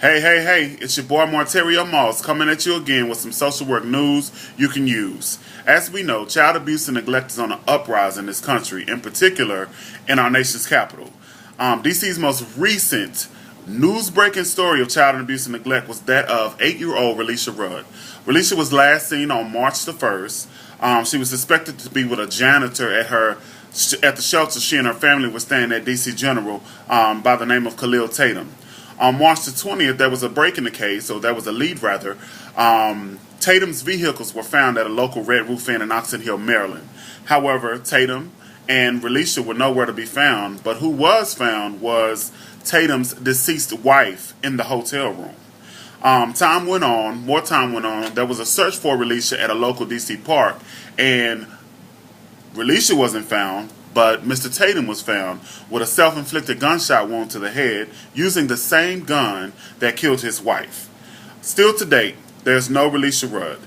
Hey, hey, hey, it's your boy Marterio Moss coming at you again with some social work news you can use. As we know, child abuse and neglect is on an uprise in this country, in particular in our nation's capital. DC's most recent news-breaking story of child abuse and neglect was that of 8-year-old Relisha Rudd. Relisha was last seen on March the 1st. She was suspected to be with a janitor at the shelter she and her family were staying at DC General by the name of Khalil Tatum. On March the 20th, there was a break in the case, or there was a lead rather. Tatum's vehicles were found at a local Red Roof Inn in Oxon Hill, Maryland. However, Tatum and Relisha were nowhere to be found, but who was found was Tatum's deceased wife in the hotel room. More time went on. There was a search for Relisha at a local DC park, and Relisha wasn't found, but Mr. Tatum was found with a self-inflicted gunshot wound to the head using the same gun that killed his wife. Still to date, there's no Relisha Rudd.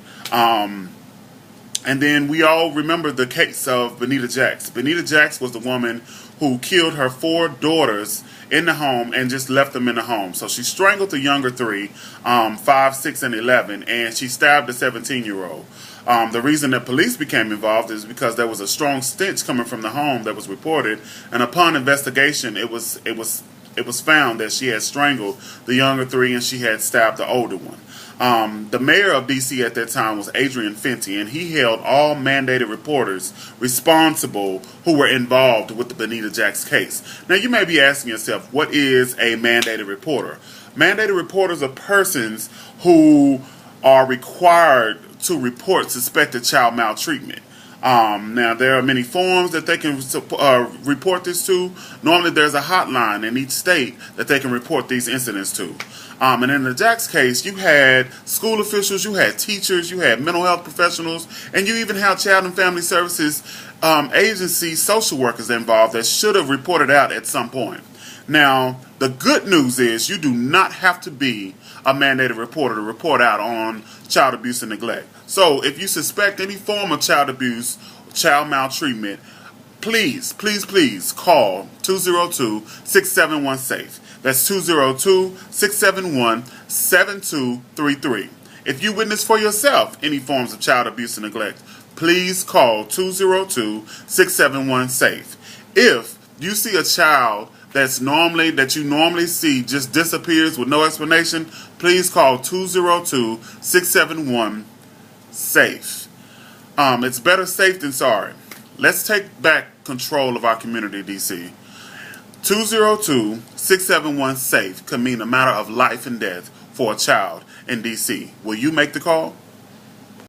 And then we all remember the case of Benita Jacks. Benita Jacks was the woman who killed her 4 daughters in the home and just left them in the home. So she strangled the younger 3, 5, 6, and 11, and she stabbed the 17-year-old. The reason that police became involved is because there was a strong stench coming from the home that was reported, and upon investigation, it was found that she had strangled the younger 3 and she had stabbed the older one. The mayor of D.C. at that time was Adrian Fenty, and he held all mandated reporters responsible who were involved with the Benita Jacks case. Now, you may be asking yourself, what is a mandated reporter? Mandated reporters are persons who are required to report suspected child maltreatment. Now, there are many forms that they can report this to. Normally, there's a hotline in each state that they can report these incidents to. And in the Jacks case, you had school officials, you had teachers, you had mental health professionals, and you even had Child and Family Services agency social workers involved that should have reported out at some point. Now, the good news is you do not have to be a mandated reporter to report out on child abuse and neglect. So if you suspect any form of child abuse, child maltreatment, please call 202-671-SAFE. That's 202-671-7233. If you witness for yourself any forms of child abuse and neglect, please call 202-671-SAFE. If you see a child that you normally see just disappears with no explanation, please call 202-671-SAFE. It's better safe than sorry. Let's take back control of our community, DC. 202-671-SAFE could mean a matter of life and death for a child in DC. Will you make the call?